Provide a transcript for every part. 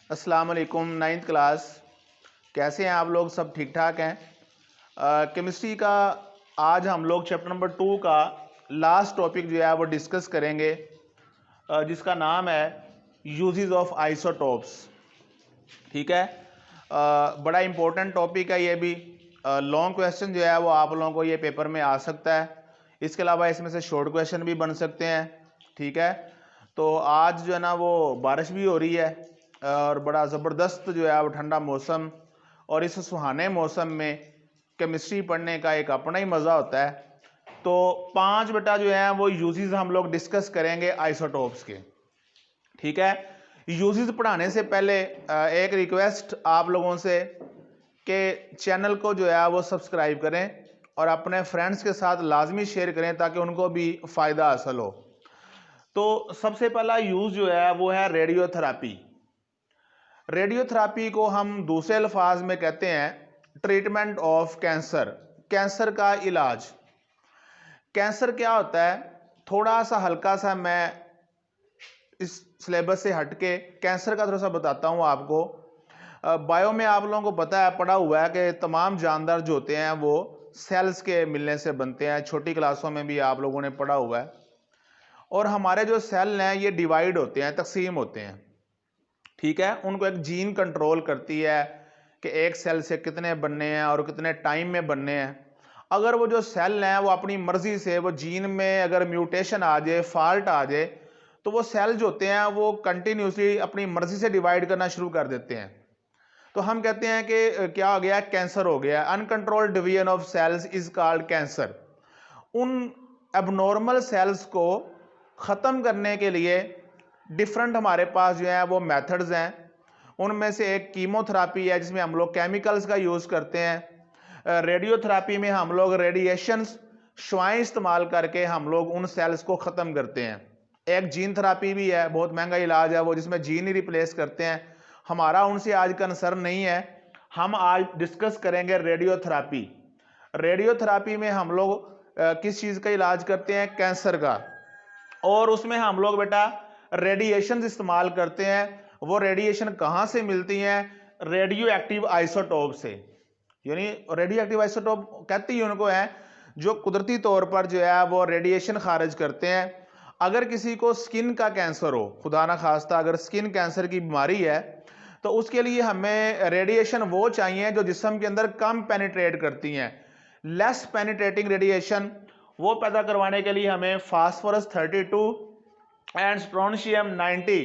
अस्सलाम वालेकुम। Ninth class, कैसे हैं आप लोग? सब ठीक ठाक हैं? केमिस्ट्री का आज हम लोग चैप्टर नंबर 2 का लास्ट टॉपिक जो है वो डिस्कस करेंगे, जिसका नाम है यूजेस ऑफ आइसोटोप्स। ठीक है, बड़ा इंपॉर्टेंट टॉपिक है ये भी। लॉन्ग क्वेश्चन जो है वो आप लोगों को ये पेपर में आ सकता है। इसके अलावा इसमें से शॉर्ट क्वेश्चन भी बन सकते हैं। ठीक है, तो आज जो है ना वो बारिश भी हो रही है और बड़ा ज़बरदस्त जो है वो ठंडा मौसम, और इस सुहाने मौसम में केमिस्ट्री पढ़ने का एक अपना ही मज़ा होता है। तो 5 बेटा जो है वो यूजेस हम लोग डिस्कस करेंगे आइसोटोप्स के। ठीक है, यूजेस पढ़ाने से पहले एक रिक्वेस्ट आप लोगों से कि चैनल को जो है वो सब्सक्राइब करें और अपने फ्रेंड्स के साथ लाजमी शेयर करें ताकि उनको भी फ़ायदा हासिल हो। तो सबसे पहला यूज़ जो है वो है रेडियोथेरापी। रेडियोथेरापी को हम दूसरे अल्फाज में कहते हैं ट्रीटमेंट ऑफ कैंसर, कैंसर का इलाज। कैंसर क्या होता है, थोड़ा सा हल्का सा मैं इस सिलेबस से हटके कैंसर का थोड़ा सा बताता हूँ आपको। बायो में आप लोगों को पता है, पढ़ा हुआ है कि तमाम जानदार जो होते हैं वो सेल्स के मिलने से बनते हैं। छोटी क्लासों में भी आप लोगों ने पढ़ा हुआ है। और हमारे जो सेल हैं ये डिवाइड होते हैं, तकसीम होते हैं। ठीक है, उनको एक जीन कंट्रोल करती है कि एक सेल से कितने बनने हैं और कितने टाइम में बनने हैं। अगर वो जो सेल हैं वो अपनी मर्जी से वो जीन में अगर म्यूटेशन आ जाए, फॉल्ट आ जाए, तो वो सेल जो होते हैं वो कंटिन्यूसली अपनी मर्जी से डिवाइड करना शुरू कर देते हैं। तो हम कहते हैं कि क्या हो गया, कैंसर हो गया। Uncontrolled division of cells is called cancer. उन एबनॉर्मल सेल्स को ख़त्म करने के लिए डिफरेंट हमारे पास जो है वो मेथड्स हैं। उनमें से एक कीमोथेरापी है जिसमें हम लोग केमिकल्स का यूज़ करते हैं। रेडियोथेरापी में हम लोग रेडिएशंस, शुआएं इस्तेमाल करके हम लोग उन सेल्स को ख़त्म करते हैं। एक जीन थेरापी भी है, बहुत महंगा इलाज है वो, जिसमें जीन ही रिप्लेस करते हैं। हमारा उनसे आज कंसर्न नहीं है। हम आज डिस्कस करेंगे रेडियोथेरापी। रेडियोथेरापी में हम लोग किस चीज़ का इलाज करते हैं, कैंसर का। और उसमें हम लोग बेटा रेडिएशन इस्तेमाल करते हैं। वो रेडिएशन कहाँ से मिलती हैं, रेडियो एक्टिव आइसोटोप से। यानी रेडियो एक्टिव आइसोटोप कहते ही उनको है जो कुदरती तौर पर जो है वो रेडिएशन खारिज करते हैं। अगर किसी को स्किन का कैंसर हो, खुदा ना खास्ता अगर स्किन कैंसर की बीमारी है, तो उसके लिए हमें रेडिएशन वो चाहिए जो जिस्म के अंदर कम पेनिट्रेट करती हैं। लेस पेनिट्रेटिंग रेडिएशन वो पैदा करवाने के लिए हमें फास्फोरस 32 एंड स्ट्रोंशियम 90,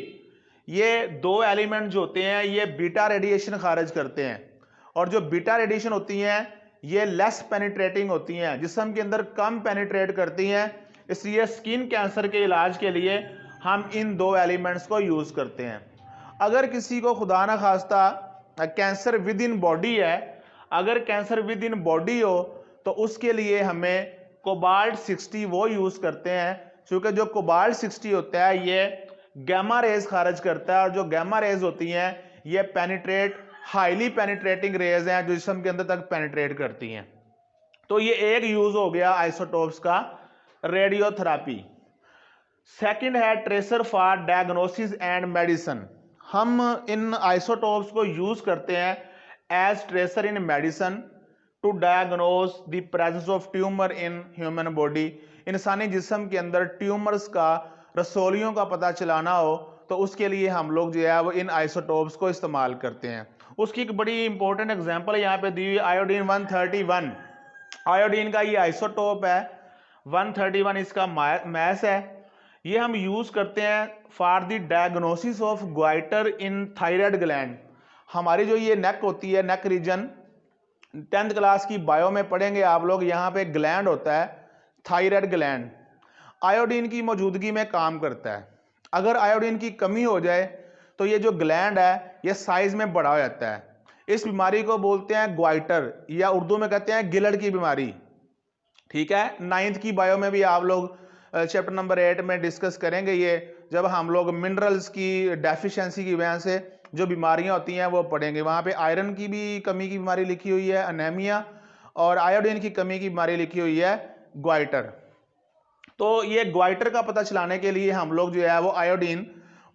ये दो एलिमेंट जो होते हैं ये बीटा रेडिएशन खारिज करते हैं। और जो बीटा रेडिएशन होती हैं ये लेस पेनिट्रेटिंग होती हैं, जिस्म के अंदर कम पेनिट्रेट करती हैं। इसलिए स्किन कैंसर के इलाज के लिए हम इन दो एलिमेंट्स को यूज़ करते हैं। अगर किसी को खुदा ना खास्ता कैंसर विद इन बॉडी है, अगर कैंसर विद इन बॉडी हो, तो उसके लिए हमें कोबाल्ट 60 वो यूज़ करते हैं, क्योंकि जो कोबाल्ट 60 होता है ये गैमा रेज खारिज करता है। और जो गैमा रेज होती हैं ये पेनिट्रेट, हाईली पेनिट्रेटिंग रेज हैं जो जिस्म के अंदर तक पेनिट्रेट करती हैं। तो ये एक यूज हो गया आइसोटोप्स का, रेडियोथेरापी। सेकंड है tracer for diagnosis and medicine. हम इन आइसोटोप्स को यूज करते हैं as tracer in medicine to diagnose the presence of tumour in human body. इंसानी जिस्म के अंदर ट्यूमर्स का, रसौलियों का पता चलाना हो तो उसके लिए हम लोग जो है वो इन आइसोटोप्स को इस्तेमाल करते हैं। उसकी एक बड़ी इंपॉर्टेंट एग्जांपल यहाँ पे दी हुई, आयोडीन 131। आयोडीन का ये आइसोटोप है, 131 इसका मैस है। ये हम यूज करते हैं for the diagnosis of goitre in thyroid gland. हमारी जो ये नेक होती है, नेक रीजन, 10th क्लास की बायो में पढ़ेंगे आप लोग। यहाँ पे ग्लैंड होता है थायराइड ग्लैंड, आयोडीन की मौजूदगी में काम करता है। अगर आयोडीन की कमी हो जाए तो ये जो ग्लैंड है ये साइज में बड़ा हो जाता है। इस बीमारी को बोलते हैं ग्वाइटर, या उर्दू में कहते हैं गिलड़ की बीमारी। ठीक है, 9th की बायो में भी आप लोग चैप्टर नंबर 8 में डिस्कस करेंगे ये, जब हम लोग मिनरल्स की डेफिशिएंसी की वजह से जो बीमारियां होती हैं वो पढ़ेंगे। वहाँ पे आयरन की भी कमी की बीमारी लिखी हुई है, अनेमिया, और आयोडीन की कमी की बीमारी लिखी हुई है, ग्वाइटर। तो ये ग्वाइटर का पता चलाने के लिए हम लोग जो है वो आयोडीन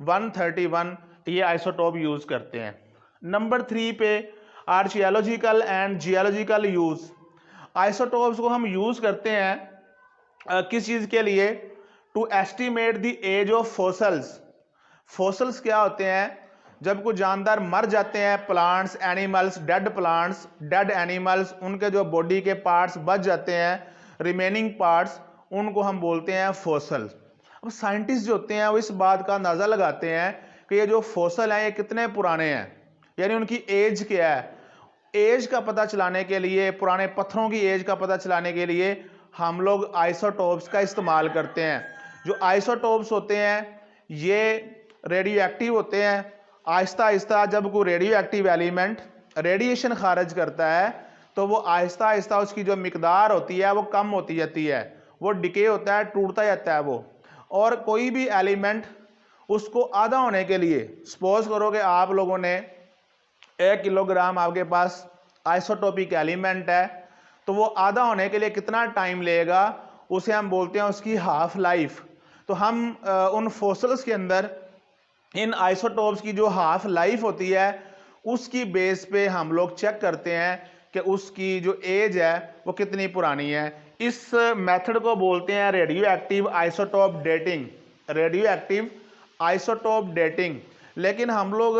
131 ये आइसोटोप यूज करते हैं। नंबर 3 पे archaeological and geological use. Isotopes को हम यूज करते हैं किस चीज के लिए? To estimate the age of fossils. Fossils क्या होते हैं? जब कोई जानदार मर जाते हैं, plants, animals, dead plants, dead animals, उनके जो बॉडी के पार्ट्स बच जाते हैं, रिमेनिंग पार्ट्स, उनको हम बोलते हैं फॉसल। अब साइंटिस्ट जो होते हैं वो इस बात का अंदाजा लगाते हैं कि ये जो फॉसल हैं ये कितने पुराने हैं, यानी उनकी एज क्या है। एज का पता चलाने के लिए, पुराने पत्थरों की एज का पता चलाने के लिए हम लोग आइसोटोप्स का इस्तेमाल करते हैं। जो आइसोटोप्स होते हैं ये रेडियो एक्टिव होते हैं। आहिस्ता आहिस्ता जब कोई रेडियो एक्टिव एलिमेंट रेडिएशन खारिज करता है तो वो आहिस्ता आहिस्ता उसकी जो मिकदार होती है वो कम होती जाती है, वो डिके होता है, टूटता जाता है वो। और कोई भी एलिमेंट उसको आधा होने के लिए, सपोज करो कि आप लोगों ने 1 किलोग्राम आपके पास आइसोटोपिक एलिमेंट है, तो वो आधा होने के लिए कितना टाइम लेगा, उसे हम बोलते हैं उसकी हाफ लाइफ। तो हम उन फॉसल्स के अंदर इन आइसोटोप्स की जो हाफ लाइफ होती है उसकी बेस पे हम लोग चेक करते हैं कि उसकी जो एज है वो कितनी पुरानी है। इस मेथड को बोलते हैं radio active isotope dating. Radio active isotope dating. लेकिन हम लोग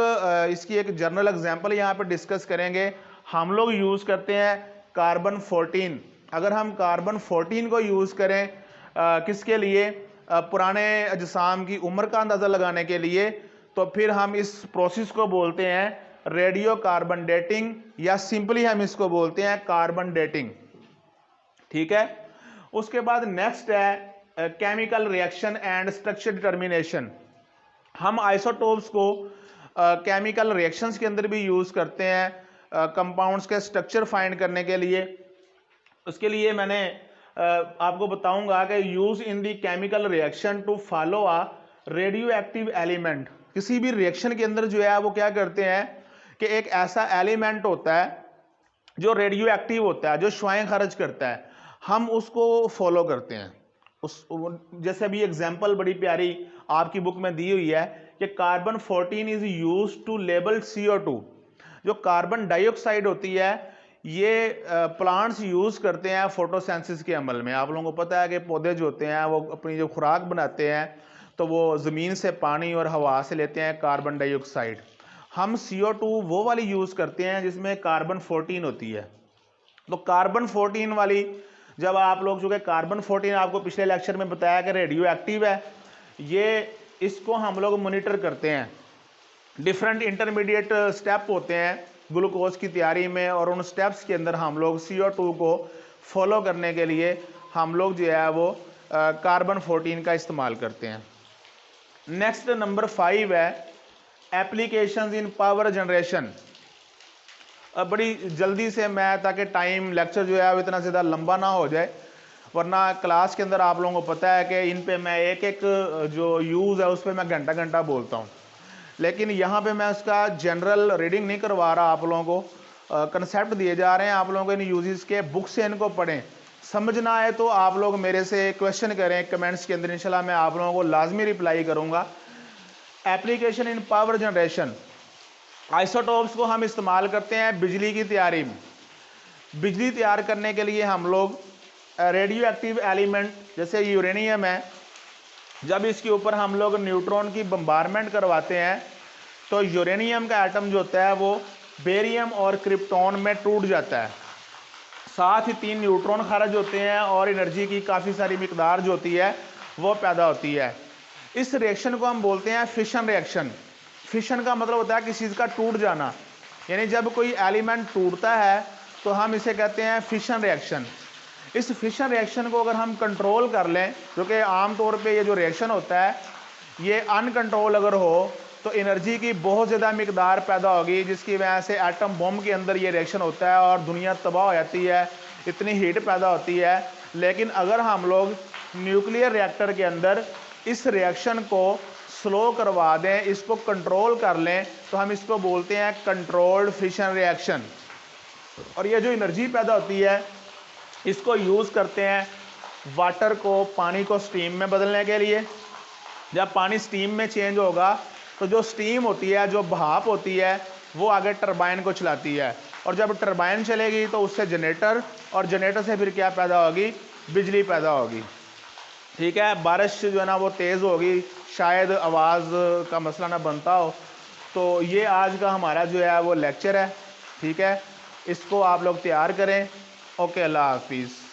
इसकी एक जनरल एग्जांपल यहाँ पे डिस्कस करेंगे। हम लोग यूज़ करते हैं कार्बन 14। अगर हम कार्बन 14 को यूज़ करें किसके लिए? पुराने अजसाम की उम्र का अंदाज़ा लगाने के लिए, तो फिर हम इस प्रोसेस को बोलते हैं रेडियो कार्बन डेटिंग, या सिंपली हम इसको बोलते हैं कार्बन डेटिंग। ठीक है। उसके बाद नेक्स्ट है chemical reaction and structure determination. हम आइसोटोप्स को केमिकल रिएक्शंस के अंदर भी यूज़ करते हैं कंपाउंड्स के स्ट्रक्चर फाइंड करने के लिए। उसके लिए मैंने आपको बताऊंगा कि use in the chemical reaction to follow a radioactive element. किसी भी रिएक्शन के अंदर जो है वो क्या करते हैं कि एक ऐसा एलिमेंट होता है जो रेडियो एक्टिव होता है, जो शुआएं खर्च करता है, हम उसको फॉलो करते हैं। उस जैसे अभी एग्जांपल बड़ी प्यारी आपकी बुक में दी हुई है कि carbon 14 is used to label CO2। जो कार्बन डाइऑक्साइड होती है ये प्लांट्स यूज करते हैं फोटोसिंथेसिस के अमल में। आप लोगों को पता है कि पौधे जो होते हैं वो अपनी जो खुराक बनाते हैं तो वो ज़मीन से पानी और हवा से लेते हैं कार्बन डाइऑक्साइड। हम CO2 वो वाली यूज़ करते हैं जिसमें कार्बन 14 होती है। तो कार्बन 14 वाली जब आप लोग, चूँकि कार्बन 14 आपको पिछले लेक्चर में बताया कि रेडियो एक्टिव है, ये इसको हम लोग मोनिटर करते हैं। डिफरेंट इंटरमीडिएट स्टेप होते हैं ग्लूकोज की तैयारी में, और उन स्टेप्स के अंदर हम लोग CO2 को फॉलो करने के लिए हम लोग जो है वो कार्बन 14 का इस्तेमाल करते हैं। नेक्स्ट नंबर 5 है एप्लीकेशंस इन पावर जनरेशन। बड़ी जल्दी से मैं, ताकि टाइम लेक्चर जो है वो इतना ज़्यादा लंबा ना हो जाए, वरना क्लास के अंदर आप लोगों को पता है कि इन पे मैं एक एक जो यूज़ है उस पर मैं घंटा घंटा बोलता हूँ। लेकिन यहाँ पे मैं उसका जनरल रीडिंग नहीं करवा रहा, आप लोगों को कंसेप्ट दिए जा रहे हैं। आप लोगों को इन यूजेस के बुक से इनको पढ़ें, समझना है तो आप लोग मेरे से क्वेश्चन करें कमेंट्स के अंदर, इंशाल्लाह मैं आप लोगों को लाजमी रिप्लाई करूँगा। Application in power generation. Isotopes को हम इस्तेमाल करते हैं बिजली की तैयारी में। बिजली तैयार करने के लिए हम लोग रेडियो एक्टिव एलिमेंट जैसे यूरेनियम है, जब इसके ऊपर हम लोग न्यूट्रॉन की बम्बारमेंट करवाते हैं तो यूरेनियम का एटम जो होता है वो बेरियम और क्रिप्टॉन में टूट जाता है। साथ ही 3 न्यूट्रॉन खारिज होते हैं और एनर्जी की काफ़ी सारी मिकदार जो होती है वो पैदा होती है। इस रिएक्शन को हम बोलते हैं फिशन रिएक्शन। फिशन का मतलब होता है किसी चीज़ का टूट जाना, यानी जब कोई एलिमेंट टूटता है तो हम इसे कहते हैं फिशन रिएक्शन। इस फिशन रिएक्शन को अगर हम कंट्रोल कर लें, क्योंकि आमतौर पे ये जो रिएक्शन होता है ये अनकंट्रोल अगर हो तो एनर्जी की बहुत ज़्यादा मिकदार पैदा होगी, जिसकी वजह से एटम बम के अंदर ये रिएक्शन होता है और दुनिया तबाह हो जाती है, इतनी हीट पैदा होती है। लेकिन अगर हम लोग न्यूक्लियर रिएक्टर के अंदर इस रिएक्शन को स्लो करवा दें, इसको कंट्रोल कर लें, तो हम इसको बोलते हैं कंट्रोल्ड फिशन रिएक्शन। और ये जो एनर्जी पैदा होती है इसको यूज़ करते हैं वाटर को, पानी को स्टीम में बदलने के लिए। जब पानी स्टीम में चेंज होगा तो जो स्टीम होती है, जो भाप होती है, वो आगे टरबाइन को चलाती है, और जब टरबाइन चलेगी तो उससे जनरेटर, और जनरेटर से फिर क्या पैदा होगी, बिजली पैदा होगी। ठीक है, बारिश जो है ना वो तेज़ होगी, शायद आवाज़ का मसला ना बनता हो। तो ये आज का हमारा जो है वो लेक्चर है। ठीक है, इसको आप लोग तैयार करें। ओके, अल्लाह हाफिज़।